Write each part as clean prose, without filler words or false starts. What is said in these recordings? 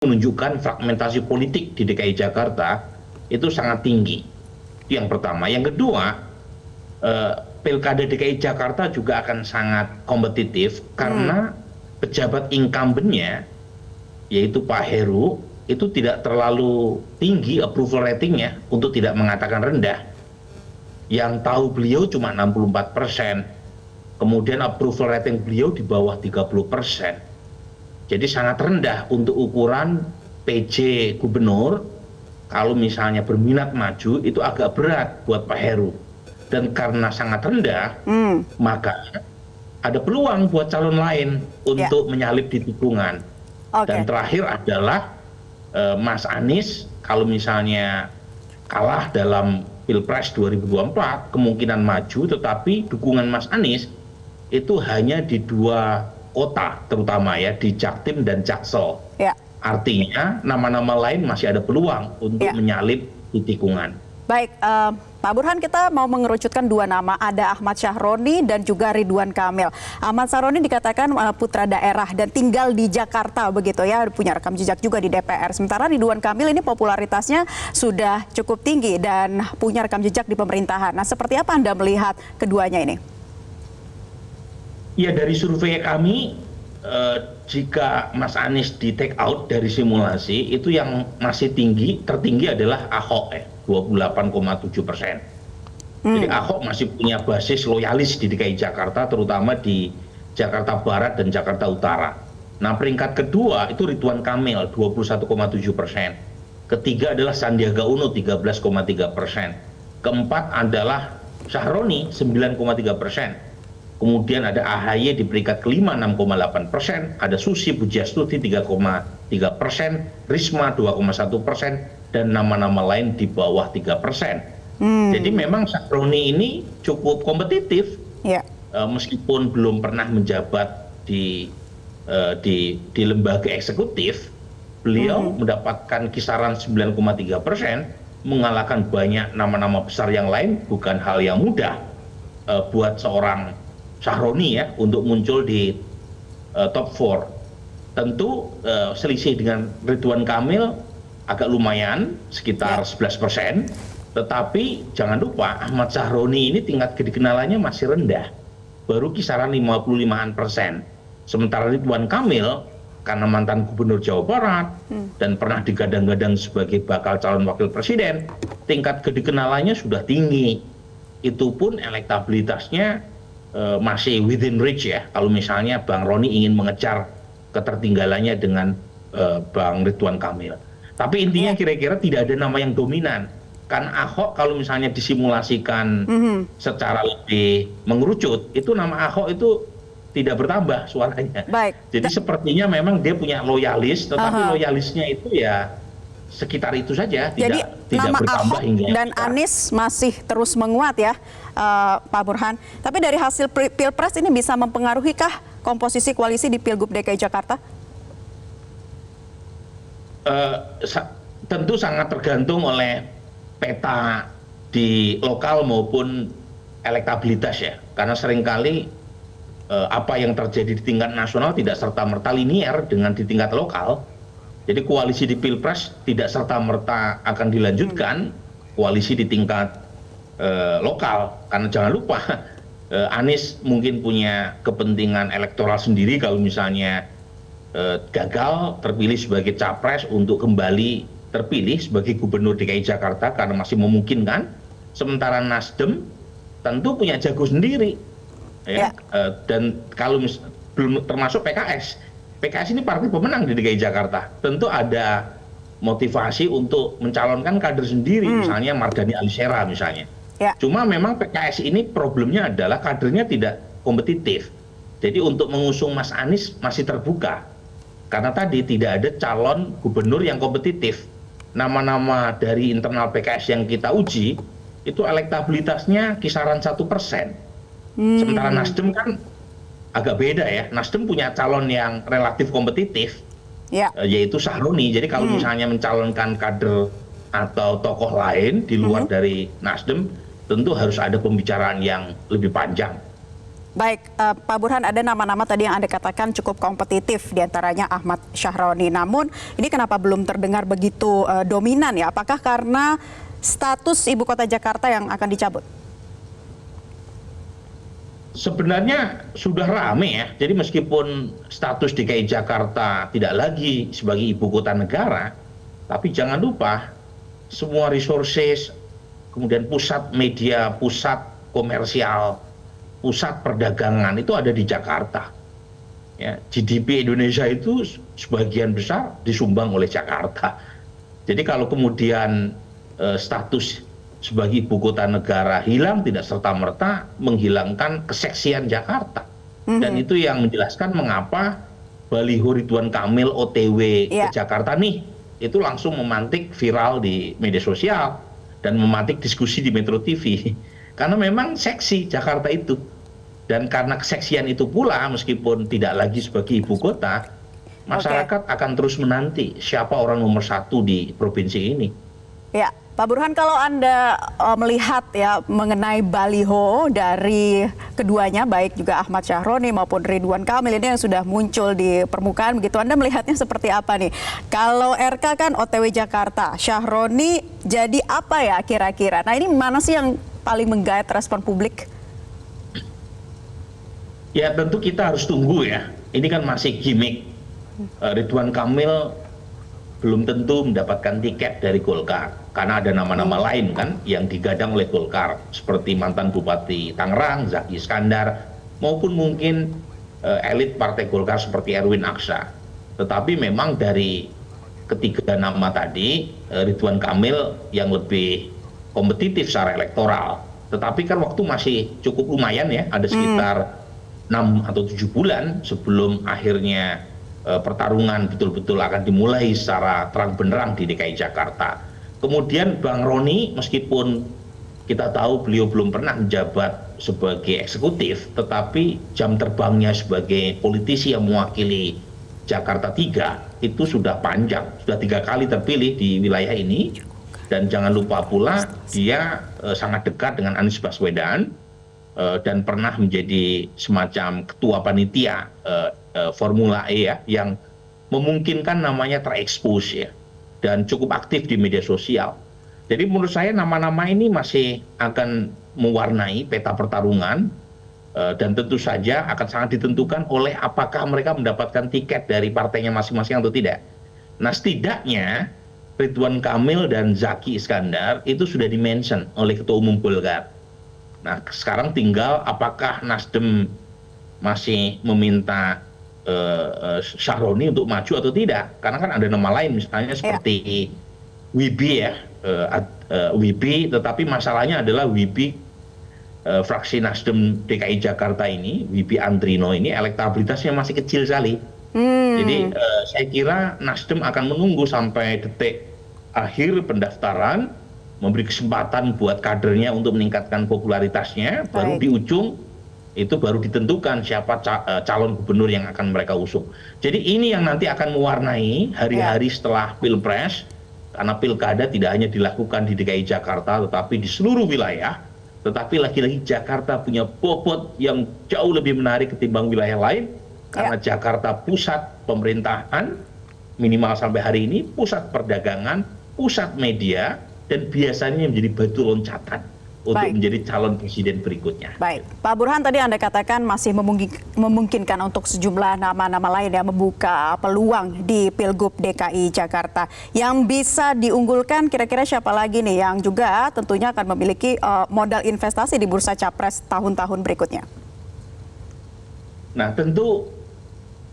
menunjukkan fragmentasi politik di DKI Jakarta itu sangat tinggi. Itu yang pertama. Yang kedua, Pilkada DKI Jakarta juga akan sangat kompetitif karena pejabat incumbent-nya, yaitu Pak Heru, itu tidak terlalu tinggi approval ratingnya, untuk tidak mengatakan rendah. Yang tahu beliau cuma 64%, kemudian approval rating beliau di bawah 30%. Jadi sangat rendah untuk ukuran PJ gubernur. Kalau misalnya berminat maju itu agak berat buat Pak Heru. Dan karena sangat rendah, maka ada peluang buat calon lain untuk menyalip di tikungan. Dan terakhir adalah Mas Anies, kalau misalnya kalah dalam Pilpres 2024, kemungkinan maju, tetapi dukungan Mas Anies itu hanya di 2 kota, terutama ya di Jaktim dan Jaksel. Artinya nama-nama lain masih ada peluang untuk menyalip di tikungan. Baik, Pak Burhan, kita mau mengerucutkan 2 nama, ada Ahmad Syahroni dan juga Ridwan Kamil. Ahmad Syahroni dikatakan putra daerah dan tinggal di Jakarta begitu ya, punya rekam jejak juga di DPR. Sementara Ridwan Kamil ini popularitasnya sudah cukup tinggi dan punya rekam jejak di pemerintahan. Nah, seperti apa Anda melihat keduanya ini? Ya, dari survei kami, jika Mas Anies di take out dari simulasi, itu yang masih tertinggi adalah Ahok, 28,7%. Jadi Ahok masih punya basis loyalis di DKI Jakarta, terutama di Jakarta Barat dan Jakarta Utara. Nah, peringkat kedua itu Ridwan Kamil, 21,7%. Ketiga adalah Sandiaga Uno, 13,3%. Keempat adalah Syahroni, 9,3%. Kemudian ada AHY di peringkat kelima, 6,8%, ada Susi Pujiastuti 3,3%, Risma 2,1%, dan nama-nama lain di bawah 3%. Jadi memang Syahroni ini cukup kompetitif, meskipun belum pernah menjabat di lembaga eksekutif, beliau mendapatkan kisaran 9,3%, mengalahkan banyak nama-nama besar yang lain, bukan hal yang mudah buat seorang Syahroni ya untuk muncul di top 4. Tentu selisih dengan Ridwan Kamil agak lumayan, sekitar 11%. Tetapi jangan lupa Ahmad Syahroni ini tingkat kedikenalannya masih rendah, baru kisaran 55%. Sementara Ridwan Kamil karena mantan gubernur Jawa Barat dan pernah digadang-gadang sebagai bakal calon wakil presiden, tingkat kedikenalannya sudah tinggi. Itu pun elektabilitasnya masih within reach ya, kalau misalnya Bang Roni ingin mengejar ketertinggalannya dengan Bang Ridwan Kamil. Tapi intinya kira-kira tidak ada nama yang dominan. Kan Ahok kalau misalnya disimulasikan secara lebih mengerucut, itu nama Ahok itu tidak bertambah suaranya. Jadi sepertinya memang dia punya loyalis, tetapi loyalisnya itu ya sekitar itu saja, tidak bertambah hingga. Dan Anies masih terus menguat ya, Pak Burhan. Tapi dari hasil Pilpres ini bisa mempengaruhikah komposisi koalisi di Pilgub DKI Jakarta? Tentu sangat tergantung oleh peta di lokal maupun elektabilitas ya. Karena seringkali apa yang terjadi di tingkat nasional tidak serta-merta linear dengan di tingkat lokal. Jadi koalisi di Pilpres tidak serta-merta akan dilanjutkan koalisi di tingkat lokal. Karena jangan lupa Anies mungkin punya kepentingan elektoral sendiri kalau misalnya gagal terpilih sebagai capres untuk kembali terpilih sebagai gubernur DKI Jakarta karena masih memungkinkan. Sementara Nasdem tentu punya jago sendiri. Dan kalau belum termasuk PKS. PKS ini partai pemenang di DKI Jakarta. Tentu ada motivasi untuk mencalonkan kader sendiri, misalnya Mardhani Alisera misalnya. Cuma memang PKS ini problemnya adalah kadernya tidak kompetitif. Jadi untuk mengusung Mas Anies masih terbuka. Karena tadi tidak ada calon gubernur yang kompetitif. Nama-nama dari internal PKS yang kita uji, itu elektabilitasnya kisaran 1%. Sementara Nasdem kan agak beda ya. Nasdem punya calon yang relatif kompetitif, yaitu Syahroni. Jadi kalau misalnya mencalonkan kader atau tokoh lain di luar dari Nasdem, tentu harus ada pembicaraan yang lebih panjang. Baik, Pak Burhan, ada nama-nama tadi yang Anda katakan cukup kompetitif, diantaranya Ahmad Syahroni. Namun ini kenapa belum terdengar begitu dominan ya? Apakah karena status ibu kota Jakarta yang akan dicabut? Sebenarnya sudah rame ya, jadi meskipun status DKI Jakarta tidak lagi sebagai ibu kota negara, tapi jangan lupa semua resources, kemudian pusat media, pusat komersial, pusat perdagangan itu ada di Jakarta. Ya, GDP Indonesia itu sebagian besar disumbang oleh Jakarta. Jadi kalau kemudian status sebagai ibu kota negara hilang, tidak serta-merta menghilangkan keseksian Jakarta. Dan itu yang menjelaskan mengapa baliho Ridwan Kamil OTW ke Jakarta nih, itu langsung memantik viral di media sosial dan memantik diskusi di Metro TV. Karena memang seksi Jakarta itu. Dan karena keseksian itu pula, meskipun tidak lagi sebagai ibu kota, masyarakat akan terus menanti siapa orang nomor satu di provinsi ini. Ya, Pak Burhan, kalau Anda melihat ya mengenai baliho dari keduanya, baik juga Ahmad Syahroni maupun Ridwan Kamil ini yang sudah muncul di permukaan begitu, Anda melihatnya seperti apa nih? Kalau RK kan OTW Jakarta, Syahroni jadi apa ya kira-kira? Nah, ini mana sih yang paling menggait respon publik? Ya tentu kita harus tunggu ya, ini kan masih gimmick. Ridwan Kamil belum tentu mendapatkan tiket dari Golkar karena ada nama-nama lain kan yang digadang oleh Golkar seperti mantan Bupati Tangerang Zaki Iskandar maupun mungkin elit Partai Golkar seperti Erwin Aksa. Tetapi memang dari ketiga nama tadi Ridwan Kamil yang lebih kompetitif secara elektoral. Tetapi kan waktu masih cukup lumayan ya, ada sekitar 6 atau 7 bulan sebelum akhirnya pertarungan betul-betul akan dimulai secara terang benderang di DKI Jakarta. Kemudian Bang Roni, meskipun kita tahu beliau belum pernah menjabat sebagai eksekutif, tetapi jam terbangnya sebagai politisi yang mewakili Jakarta 3 itu sudah panjang, sudah 3 kali terpilih di wilayah ini. Dan jangan lupa pula dia sangat dekat dengan Anies Baswedan dan pernah menjadi semacam ketua panitia Formula E ya, yang memungkinkan namanya terekspos ya, dan cukup aktif di media sosial. Jadi menurut saya nama-nama ini masih akan mewarnai peta pertarungan dan tentu saja akan sangat ditentukan oleh apakah mereka mendapatkan tiket dari partainya masing-masing atau tidak. Nah setidaknya Ridwan Kamil dan Zaki Iskandar itu sudah dimention oleh Ketua Umum Golkar. Nah sekarang tinggal apakah Nasdem masih meminta Syahroni untuk maju atau tidak, karena kan ada nama lain misalnya seperti Wibi ya, Wibi, tetapi masalahnya adalah Wibi fraksi Nasdem DKI Jakarta ini, Wibi Andrino ini elektabilitasnya masih kecil sekali. Jadi saya kira Nasdem akan menunggu sampai detik akhir pendaftaran, memberi kesempatan buat kadernya untuk meningkatkan popularitasnya, baru di ujung itu baru ditentukan siapa calon gubernur yang akan mereka usung. Jadi ini yang nanti akan mewarnai hari-hari setelah Pilpres, karena pilkada tidak hanya dilakukan di DKI Jakarta tetapi di seluruh wilayah. Tetapi lagi-lagi Jakarta punya bobot yang jauh lebih menarik ketimbang wilayah lain, karena Jakarta pusat pemerintahan minimal sampai hari ini, pusat perdagangan, pusat media, dan biasanya menjadi batu loncatan untuk menjadi calon presiden berikutnya. Baik, Pak Burhan, tadi Anda katakan masih memungkinkan untuk sejumlah nama-nama lain yang membuka peluang di Pilgub DKI Jakarta. Yang bisa diunggulkan kira-kira siapa lagi nih yang juga tentunya akan memiliki modal investasi di bursa capres tahun-tahun berikutnya? Nah tentu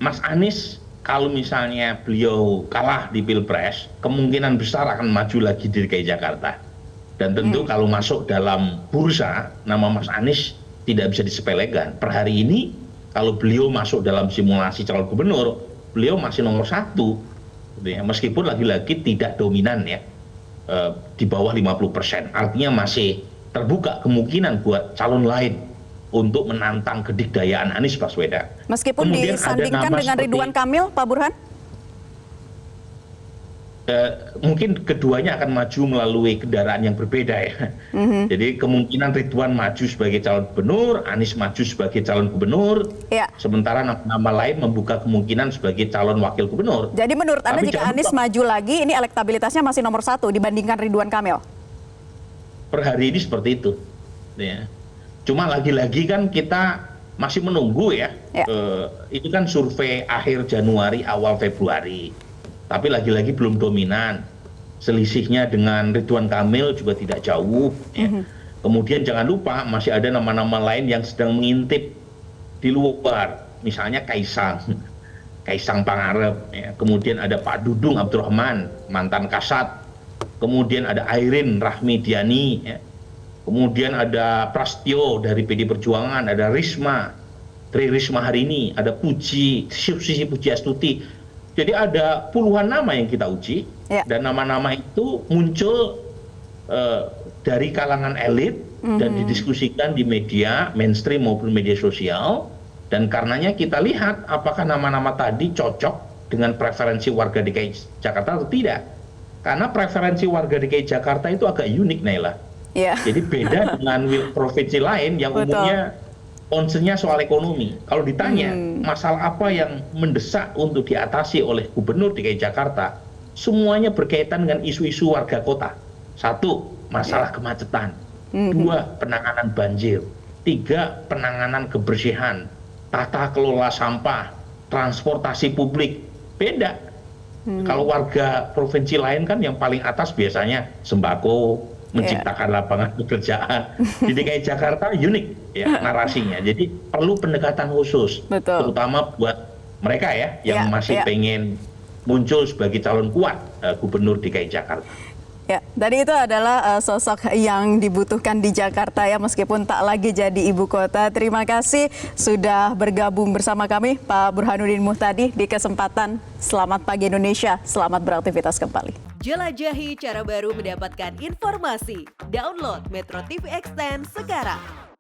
Mas Anies kalau misalnya beliau kalah di Pilpres, kemungkinan besar akan maju lagi di DKI Jakarta. Dan tentu kalau masuk dalam bursa, nama Mas Anies tidak bisa disepelekan. Per hari ini, kalau beliau masuk dalam simulasi calon gubernur, beliau masih nomor 1. Meskipun lagi-lagi tidak dominan ya, di bawah 50%. Artinya masih terbuka kemungkinan buat calon lain untuk menantang kedikdayaan Anies Baswedan. Meskipun kemudian disandingkan dengan Ridwan Kamil, Pak Burhan? mungkin keduanya akan maju melalui kendaraan yang berbeda ya. Jadi kemungkinan Ridwan maju sebagai calon gubernur, Anies maju sebagai calon gubernur, Ya. sementara nama lain membuka kemungkinan sebagai calon wakil gubernur. Jadi menurut Anda Tapi jika jangan Anies lupa, maju lagi, ini elektabilitasnya masih nomor 1 dibandingkan Ridwan Kamil? per hari ini seperti itu. Ya. Cuma lagi-lagi kan kita masih menunggu ya. Ya. Itu kan survei akhir Januari, awal Februari. Tapi lagi-lagi belum dominan. Selisihnya dengan Ridwan Kamil juga tidak jauh. Ya. Kemudian jangan lupa masih ada nama-nama lain yang sedang mengintip di luar. Misalnya Kaisang Pangarep. Ya. Kemudian ada Pak Dudung Abdurrahman, mantan Kasat. Kemudian ada Airin Rahmidiani. Ya. Kemudian ada Prasetyo dari PD Perjuangan, ada Tri Risma hari ini, ada Susi Pujiastuti. Jadi ada puluhan nama yang kita uji, Ya. dan nama-nama itu muncul dari kalangan elit dan didiskusikan di media mainstream maupun media sosial. Dan karenanya kita lihat apakah nama-nama tadi cocok dengan preferensi warga DKI Jakarta atau tidak. Karena preferensi warga DKI Jakarta itu agak unik, Naila. Ya. Jadi beda dengan provinsi lain yang Betul. umumnya concern-nya soal ekonomi. Kalau ditanya masalah apa yang mendesak untuk diatasi oleh Gubernur DKI Jakarta, semuanya berkaitan dengan isu-isu warga kota. 1, masalah kemacetan. 2, penanganan banjir. 3, penanganan kebersihan. Tata kelola sampah, transportasi publik. Beda. Kalau warga provinsi lain kan yang paling atas biasanya sembako, menciptakan lapangan pekerjaan. Di DKI Jakarta unik ya narasinya. Jadi perlu pendekatan khusus, Betul. terutama buat mereka ya yang Ya, masih ya. pengen muncul sebagai calon kuat gubernur DKI Jakarta. Ya, tadi itu adalah sosok yang dibutuhkan di Jakarta ya, meskipun tak lagi jadi ibu kota. Terima kasih sudah bergabung bersama kami, Pak Burhanuddin Muhtadi, di kesempatan Selamat Pagi Indonesia. Selamat beraktivitas kembali. Jelajahi cara baru mendapatkan informasi. Download Metro TV Extend sekarang.